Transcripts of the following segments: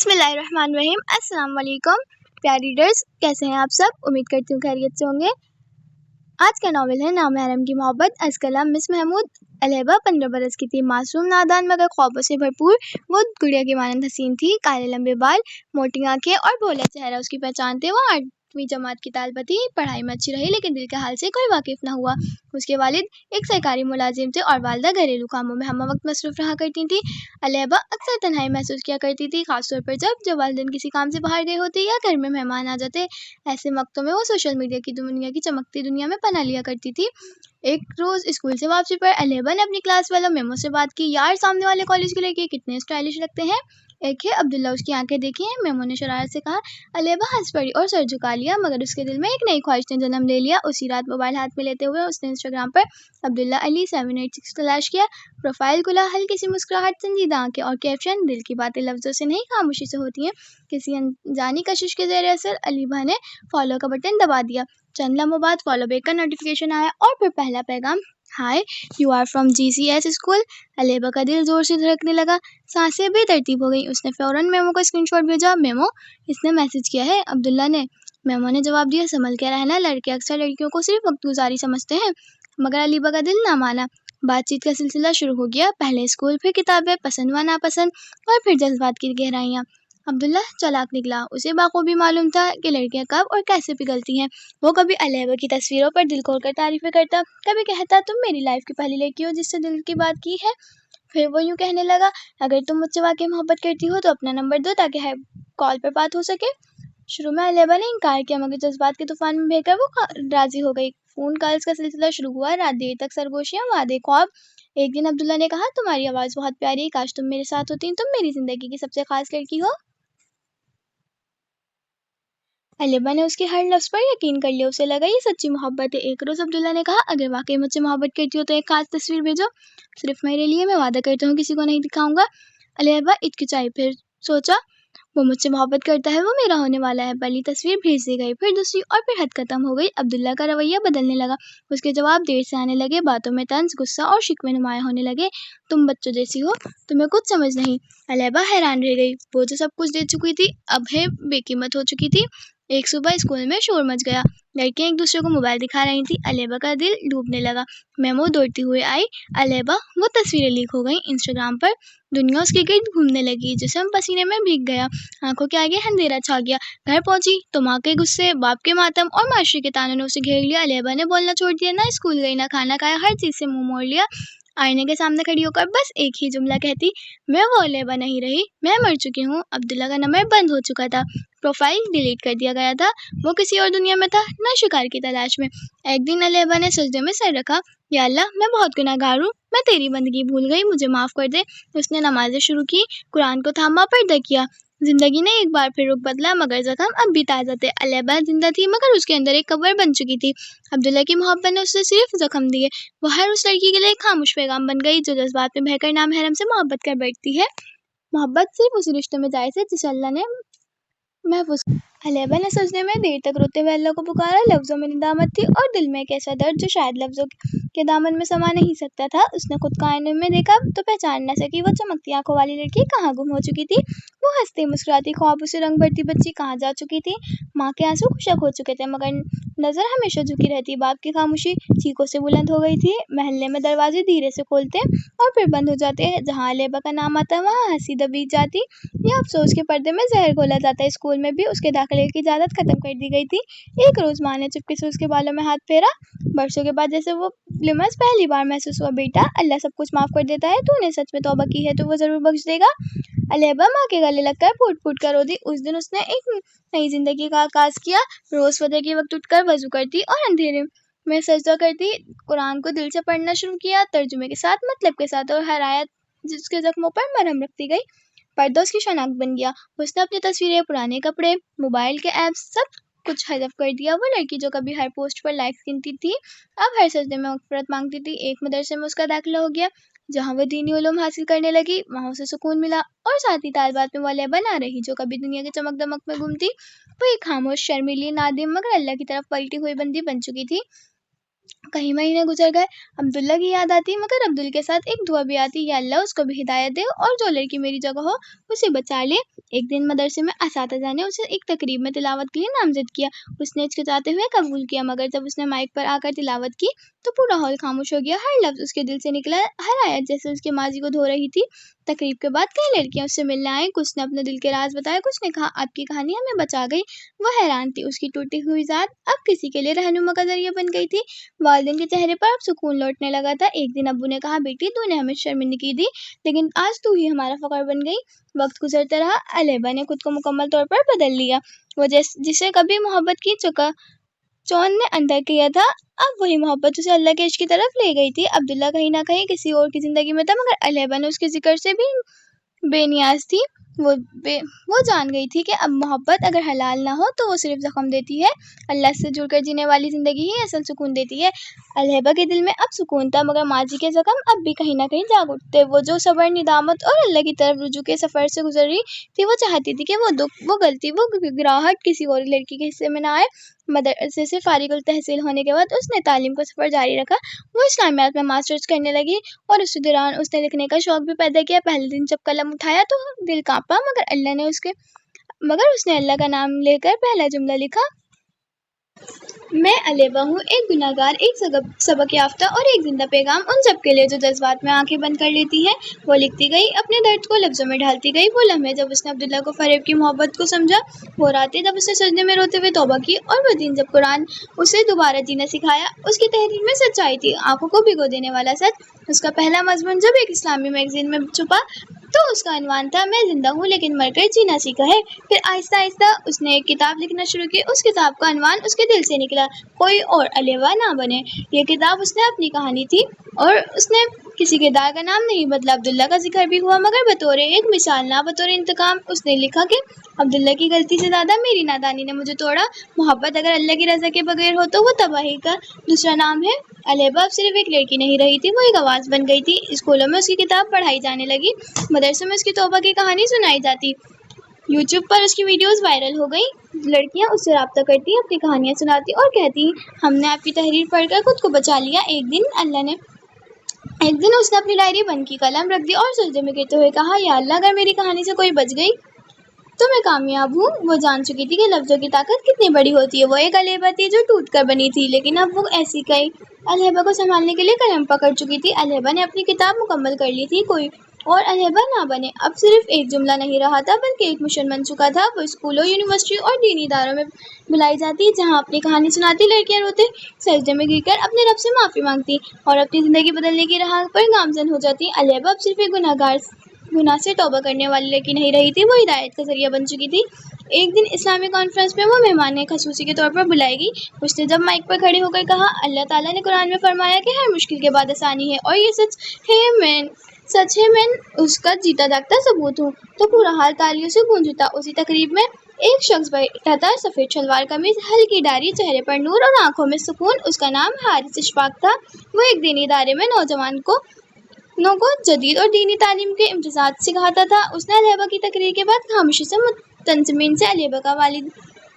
بسم اللہ الرحمن الرحیم۔ السلام علیکم پیاری ریڈرز، کیسے ہیں آپ سب؟ امید کرتی ہوں خیریت سے ہوں گے۔ آج کا ناول ہے نامحرم کی محبت۔ از کلام مس محمود۔ الہبہ 15 برس کی تھی، معصوم، نادان مگر خوابوں سے بھرپور۔ وہ گڑیا کی مانند حسین تھی، کالے لمبے بال، موٹی آنکھیں اور بھولا چہرہ اس کی پہچان تھے۔ وہ 8ویں جماعت کی طالبہ تھی، پڑھائی میں اچھی رہی لیکن دل کے حال سے کوئی واقف نہ ہوا۔ اس کے والد ایک سرکاری ملازم تھے اور والدہ گھریلو کاموں میں ہمہ وقت مصروف رہا کرتی تھیں۔ الہبہ اکثر تنہائی محسوس کیا کرتی تھی، خاص طور پر جب والدین کسی کام سے باہر گئے ہوتے یا گھر میں مہمان آ جاتے۔ ایسے وقتوں میں وہ سوشل میڈیا کی دنیا کی چمکتی دنیا میں پناہ لیا کرتی تھی۔ ایک روز اسکول سے واپسی پر الہبہ نے اپنی کلاس والوں میمو سے بات کی، یار سامنے والے کالج کے لڑکے کتنے اسٹائلش لگتے ہیں۔ ایک ہے عبداللہ، اس کی آنکھیں دیکھی ہیں، میمو نے شرارت سے کہا۔ الہبہ ہنس پڑی اور سر جھکا لیا، مگر اس کے دل میں ایک نئی خواہش نے جنم لے لیا۔ اسی رات موبائل ہاتھ میں لیتے ہوئے اس نے انسٹاگرام پر عبداللہ علی 786 تلاش کیا۔ پروفائل کھلا، ہلکی سی مسکراہٹ، سنجیدہ آنکھیں اور کیپشن، دل کی باتیں لفظوں سے نہیں خاموشی سے ہوتی ہیں۔ کسی انجانی کشش کے زیر اثر الہبہ نے فالو کا بٹن دبا دیا۔ چند لمحوں بعد فالو بیک کا نوٹیفیکیشن آیا اور پھر پہلا پیغام، hi you are from GCS school. الہبہ کا دل زور سے دھڑکنے لگا، سانسیں بے ترتیب ہو گئیں۔ اس نے فوراً میمو کا اسکرین شاٹ بھیجا۔ میمو، اس نے میسج کیا ہے، عبداللہ نے۔ میمو نے جواب دیا، سنبھل کے رہنا، لڑکے اکثر لڑکیوں کو صرف وقت گزاری سمجھتے ہیں۔ مگر الہبہ کا دل نہ مانا۔ بات چیت کا سلسلہ شروع ہو گیا، پہلے اسکول، پھر کتابیں، پسند و ناپسند اور پھر جذبات کی گہرائیاں۔ عبداللہ چالاک نکلا، اسے بخوبی معلوم تھا کہ لڑکیاں کب اور کیسے پگھلتی ہیں۔ وہ کبھی الہبہ کی تصویروں پر دل کھول کر تعریفیں کرتا، کبھی کہتا تم میری لائف کی پہلی لڑکی ہو جس سے دل کی بات کی ہے۔ پھر وہ یوں کہنے لگا، اگر تم مجھ سے واقعی محبت کرتی ہو تو اپنا نمبر دو تاکہ کال پر بات ہو سکے۔ شروع میں الہبہ نے انکار کیا، مگر جذبات کے طوفان میں بہہ کر وہ راضی ہو گئی۔ فون کالز کا سلسلہ شروع ہوا، رات دیر تک سرگوشیاں، وعدے، خواب۔ ایک دن عبداللہ نے کہا، تمہاری آواز بہت پیاری ہے، کاش تم میرے ساتھ ہوتی، تم میری زندگی کی سب سے خاص لڑکی ہو۔ الہبہ نے اس کے ہر لفظ پر یقین کر لیا، اسے لگا یہ سچی محبت ہے۔ ایک روز عبداللہ نے کہا، اگر واقعی مجھ سے محبت کرتی ہو تو ایک خاص تصویر بھیجو، صرف میرے لیے، میں وعدہ کرتا ہوں کسی کو نہیں دکھاؤں گا۔ الہبہ ہچکچائی، پھر سوچا وہ مجھ سے محبت کرتا ہے، وہ میرا ہونے والا ہے۔ پہلی تصویر بھیج دی گئی، پھر دوسری، اور پھر حد ختم ہو گئی۔ عبداللہ کا رویہ بدلنے لگا، اس کے جواب دیر سے آنے لگے، باتوں میں طنز، غصہ اور شکوے نمایاں ہونے لگے۔ تم بچوں جیسی ہو، تمہیں کچھ سمجھ نہیں۔ الہبہ حیران رہ گئی، وہ جو سب کچھ دے چکی تھی اب ہے بے قیمت ہو چکی تھی۔ ایک صبح اسکول میں شور مچ گیا، لڑکیاں ایک دوسرے کو موبائل دکھا رہی تھیں۔ الہبہ کا دل ڈوبنے لگا۔ میمو دوڑتی ہوئے آئی، الہبہ، وہ تصویریں لیک ہو گئیں انسٹاگرام پر۔ دنیا اس کے گرد گھومنے لگی، جسم پسینے میں بھیگ گیا، آنکھوں کے آگے اندھیرا چھا گیا۔ گھر پہنچی تو ماں کے غصے، باپ کے ماتم اور معاشرے کے طعنوں نے اسے گھیر لیا۔ الہبہ نے بولنا چھوڑ دیا، نہ اسکول گئی، نہ کھانا کھایا، ہر چیز سے منہ موڑ لیا۔ آئینے کے سامنے کھڑی ہو کر بس ایک ہی جملہ کہتی، میں وہ الہبہ نہیں رہی، میں مر چکی ہوں۔ عبداللہ کا نمبر بند ہو چکا تھا، پروفائل ڈیلیٹ کر دیا گیا تھا، وہ کسی اور دنیا میں تھا، نہ شکار کی تلاش میں۔ ایک دن الہبہ نے سجدے میں سر رکھا، یا اللہ، میں بہت گناہ گار ہوں، میں تیری بندگی بھول گئی، مجھے معاف کر دے۔ اس نے نمازیں شروع کی، قرآن کو تھاما، پردہ کیا۔ زندگی نے ایک بار پھر رخ بدلا، مگر زخم اب بھی تازہ تھے۔ الہبہ زندہ تھی، مگر اس کے اندر ایک قبر بن چکی تھی۔ عبداللہ کی محبت نے اسے صرف زخم دیے، وہ ہر اس لڑکی کے لیے ایک خاموش پیغام بن گئی جو جذبات میں بہہ کر نامحرم سے محبت کر بیٹھتی ہے۔ محبت صرف اسی رشتے میں جائز ہے جسے اللہ نے محفوظ کیا۔ الہبہ نے سجدے میں دیر تک روتے ہوئے اللہ کو پکارا، لفظوں میں ندامت تھی اور دل میں ایک ایسا درد جو شاید لفظوں کے دامن میں سما نہیں سکتا تھا۔ اس نے خود کو آئینے میں دیکھا تو پہچان نہ سکی، وہ چمکتی آنکھوں والی لڑکی کہاں گم ہو چکی تھی، وہ ہنستی مسکراتی خوابوں سے رنگ بھرتی بچی کہاں جا چکی تھی۔ ماں کے آنسو خشک ہو چکے تھے، مگر نظر ہمیشہ جھکی رہتی۔ باپ کی خاموشی چیخوں سے بلند ہو گئی تھی۔ محلے میں دروازے دھیرے سے کھولتے اور پھر بند ہو جاتے، جہاں الہبہ کا نام آتا وہاں ہنسی دبی جاتی یا افسوس کے پردے میں زہر گھولا جاتا۔ اسکول میں بھی اس کے داخلے کی اجازت ختم کر دی گئی تھی۔ ایک روز ماں نے چپکے سے اس کے بالوں میں ہاتھ پھیرا، برسوں کے بعد جیسے وہ لمس پہلی بار محسوس ہوا، بیٹا، اللہ سب کچھ معاف کر دیتا ہے، تو نے سچ میں توبہ کی ہے تو وہ ضرور بخش دے گا۔ الہبہ ماں کے گلے لگ کر پھوٹ پھوٹ کر رو دی۔ اس دن اس نے ایک نئی زندگی کا آغاز کیا۔ روز فجر کے وقت اٹھ کر وضو کرتی اور اندھیرے میں سجدہ کرتی، قرآن کو دل سے پڑھنا شروع کیا، ترجمے کے ساتھ، مطلب کے ساتھ، اور ہر آیت جس کے زخموں پر مرہم رکھتی گئی۔ پردہ اس کی شناخت بن گیا۔ اس نے اپنی تصویریں، پرانے کپڑے، موبائل کے ایپس، سب کچھ حذف کر دیا۔ وہ لڑکی جو کبھی ہر پوسٹ پر لائکس گنتی تھی اب ہر سجدے میں مغفرت مانگتی تھی۔ ایک مدرسے میں اس کا داخلہ ہو گیا، جہاں وہ دینی علوم حاصل کرنے لگی، وہاں اسے سکون ملا، اور ساتھی طالبات میں وہ الہبہ نہ رہی جو کبھی دنیا کے چمک دمک میں گم تھی۔ وہ ایک خاموش، شرمیلی، نادم مگر اللہ کی طرف پلٹی ہوئی بندی بن چکی تھی۔ کئی مہینے گزر گئے، عبداللہ کی یاد آتی، مگر عبدال کے ساتھ ایک دعا بھی آتی، یا اللہ، اس کو بھی ہدایت دے، اور جو لڑکی میری جگہ ہو اسے بچا لے۔ ایک دن مدرسے میں اساتذہ نے اسے ایک تقریب میں تلاوت کے لیے نامزد کیا۔ اس نے ہچکچاتے ہوئے قبول کیا، مگر جب اس نے مائک پر آ کر تلاوت کی تو پورا ہال خاموش ہو گیا۔ ہر لفظ اس کے دل سے نکلا، ہر آیت جیسے اس کے ماضی کو دھو رہی تھی۔ تقریب کے بعد کئی لڑکیاں اس سے ملنے آئیں، کچھ نے اپنے دل کے راز بتائے، کچھ نے کہا آپ کی کہانی ہمیں بچا گئی۔ وہ حیران تھی، اس کی ٹوٹی ہوئی ذات اب کسی کے لیے رہنما کا ذریعہ بن گئی تھی۔ والدین کے چہرے پر اب سکون لوٹنے لگا تھا۔ ایک دن ابو نے کہا بیٹی تو نے ہمیں شرمندگی دی، لیکن آج تو ہی ہمارا فخر بن گئی۔ وقت گزرتا رہا، الیبا نے خود کو مکمل طور پر بدل لیا۔ وہ جسے کبھی محبت کی چون نے اندر کیا تھا، اب وہی محبت اسے اللہ کے عشق کی طرف لے گئی تھی۔ عبداللہ کہیں نہ کہیں کسی اور کی زندگی میں تھا، مگر الیبا نے اس کے ذکر سے بھی بے نیاز تھی۔ وہ جان گئی تھی کہ اب محبت اگر حلال نہ ہو تو وہ صرف زخم دیتی ہے، اللہ سے جڑ کر جینے والی زندگی ہی اصل سکون دیتی ہے۔ الیبا کے دل میں اب سکون تھا، مگر ماضی کے زخم اب بھی کہیں نہ کہیں جاگ اٹھتے۔ وہ جو صبر، ندامت اور اللہ کی طرف رجوع کے سفر سے گزر رہی تھی، وہ چاہتی تھی کہ وہ دکھ، وہ غلطی، وہ گراہٹ کسی اور لڑکی کے حصے میں نہ آئے۔ مدرسے سے فارغ التحصیل ہونے کے بعد اس نے تعلیم کا سفر جاری رکھا۔ وہ اسلامیات میں ماسٹرز کرنے لگی اور اسی دوران اس نے لکھنے کا شوق بھی پیدا کیا۔ پہلے دن جب قلم اٹھایا تو دل کانپا، مگر اس نے اللہ کا نام لے کر پہلا جملہ لکھا، میں الیبا ہوں، ایک گناہ گار، ایک سبق یافتہ اور ایک زندہ پیغام ان سب کے لیے جو جذبات میں آنکھیں بند کر لیتی ہیں۔ وہ لکھتی گئی، اپنے درد کو لفظوں میں ڈھالتی گئی۔ وہ لمحے جب اس نے عبداللہ کو فریب کی محبت کو سمجھا، وہ راتیں جب اس نے سجدے میں روتے ہوئے توبہ کی، اور وہ دن جب قرآن اسے دوبارہ جینا سکھایا۔ اس کی تحریر میں سچائی تھی، آنکھوں کو بھگو دینے والا سچ۔ اس کا پہلا مضمون جب ایک اسلامی میگزین میں چھپا تو اس کا عنوان تھا، میں زندہ ہوں لیکن مر کر جینا سیکھا ہے۔ پھر آہستہ آہستہ اس نے ایک کتاب لکھنا شروع کی۔ اس کتاب کا عنوان اس کے دل سے نکلا، کوئی اور الیبا نہ بنے۔ یہ کتاب اس نے اپنی کہانی تھی اور اس نے کسی کردار کا نام نہیں بدلا۔ عبداللہ کا ذکر بھی ہوا، مگر بطور ایک مثال نہ بطور انتقام۔ اس نے لکھا کہ عبداللہ کی غلطی سے زیادہ میری نادانی نے مجھے توڑا۔ محبت اگر اللہ کی رضا کے بغیر ہو تو وہ تباہی کا دوسرا نام ہے۔ الیبا اب صرف ایک لڑکی نہیں رہی تھی، وہ ایک آواز بن گئی تھی۔ اسکولوں میں اس کی کتاب پڑھائی جانے لگی، مدرسوں میں اس کی توبہ کی کہانی سنائی جاتی، یوٹیوب پر اس کی ویڈیوز وائرل ہو گئی۔ لڑکیاں اس سے رابطہ کرتی، اپنی کہانیاں سناتی اور کہتی ہم نے آپ کی تحریر پڑھ کر خود کو بچا لیا۔ ایک دن اس نے اپنی ڈائری بند کی، قلم رکھ دی اور سجدے میں گرتے ہوئے کہا، یا اللہ اگر میری کہانی سے کوئی بچ گئی تو میں کامیاب ہوں۔ وہ جان چکی تھی کہ لفظوں کی طاقت کتنی بڑی ہوتی ہے۔ وہ ایک الیبا تھی جو ٹوٹ کر بنی تھی، لیکن اب وہ ایسی کئی الیبا کو سنبھالنے کے لیے قلم پکڑ چکی تھی۔ الیبا نے اپنی کتاب مکمل کر لی تھی، کوئی اور الیبا نہ بنے اب صرف ایک جملہ نہیں رہا تھا، بلکہ ایک مشن بن چکا تھا۔ وہ اسکولوں، یونیورسٹی اور دینی اداروں میں بلائی جاتی، جہاں اپنی کہانی سناتی، لڑکیاں روتے سجدے میں گر کر اپنے رب سے معافی مانگتی اور اپنی زندگی بدلنے کی راہ پر گامزن ہو جاتی۔ الیبا اب صرف ایک گناہ سے توبہ کرنے والی لڑکی نہیں رہی تھی، وہ ہدایت کا ذریعہ بن چکی تھی۔ ایک دن اسلامی کانفرنس میں وہ مہمان خصوصی کے طور پر بلائی گئی۔ اس نے جب مائک پر کھڑی ہو کر کہا، اللہ تعالیٰ نے قرآن میں فرمایا کہ ہر مشکل کے بعد آسانی ہے، اور یہ سچ ہے، میں اس کا جیتا جاگتا ثبوت ہوں، تو پورا حال تالیوں سے گونج اٹھا۔ اسی تقریب میں ایک شخص بیٹھا تھا، سفید شلوار قمیض، ہلکی داڑھی، چہرے پر نور اور آنکھوں میں سکون۔ اس کا نام حارث اشفاق تھا۔ وہ ایک دینی ادارے میں نوجوانوں کو جدید اور دینی تعلیم کے امتیازات سکھاتا تھا۔ اس نے الیبا کی تقریر کے بعد خاموشی سے منتظمین سے الیبا کا والد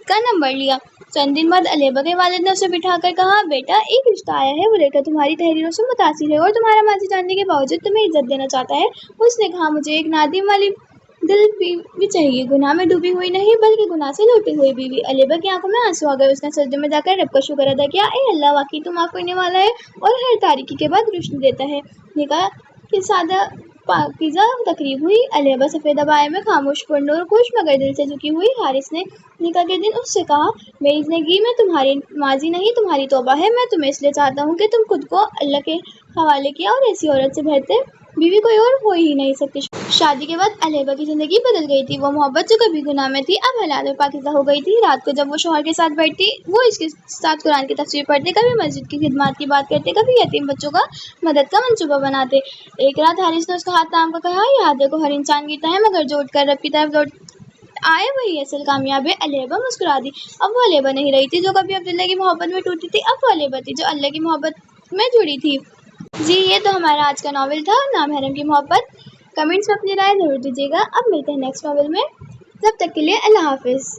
کا نمبر لیا۔ چند دن بعد الیبا کے والد نے اسے بٹھا کر کہا، بیٹا ایک رشتہ آیا ہے، وہ لڑکا تمہاری تحریروں سے متاثر ہے اور تمہارا ماضی جاننے کے باوجود تمہیں عزت دینا چاہتا ہے۔ اس نے کہا، مجھے ایک نادم والی دل بیوی چاہیے، گناہ میں ڈوبی ہوئی نہیں بلکہ گناہ سے لوٹی ہوئی بیوی۔ الیبا کی آنکھوں میں آنسو آ گئے، اس نے سجدے میں جا کر رب کا شکر ادا کیا، اے اللہ واقعی تو معاف کرنے والا ہے اور ہر تاریکی کے بعد روشنی دیتا ہے۔ نکاح کی سادہ پاکیزہ تقریب ہوئی۔ الیبا سفید عبایا میں خاموش، پرنور، خوش مگر دل سے جھکی ہوئی۔ حارث نے نکاح کے دن اس سے کہا، میری زندگی میں تمہاری ماضی نہیں، تمہاری توبہ ہے۔ میں تمہیں اس لیے چاہتا ہوں کہ تم خود کو اللہ کے حوالے کیا، اور ایسی عورت سے بہتر بیوی کوئی اور ہو ہی نہیں سکتی۔ شادی کے بعد الیبا کی زندگی بدل گئی تھی۔ وہ محبت جو کبھی گناہ میں تھی اب حلال اور پاکیزہ ہو گئی تھی۔ رات کو جب وہ شوہر کے ساتھ بیٹھتی، وہ اس کے ساتھ قرآن کی تفسیر پڑھتے، کبھی مسجد کی خدمات کی بات کرتے، کبھی یتیم بچوں کا مدد کا منصوبہ بناتے۔ ایک رات حارث نے اس کا ہاتھ تھام کر کہا، یاد رکھو ہر انسان گرتا ہے، مگر جو اٹھ کر رب کی طرف لوٹ آئے وہی اصل کامیاب ہے۔ الیبا مسکرا دی۔ اب وہ الیبا نہیں رہی تھی جو کبھی عبداللہ کی محبت میں ٹوٹی تھی، اب وہ الیبا تھی جو اللہ کی محبت میں جڑی تھی۔ جی یہ تو ہمارا آج کا ناول تھا، نام حرم کی محبت۔ کمنٹس میں اپنی رائے ضرور دیجیے گا۔ اب ملتے ہیں نیکسٹ ناول میں، جب تک کے لیے اللہ حافظ۔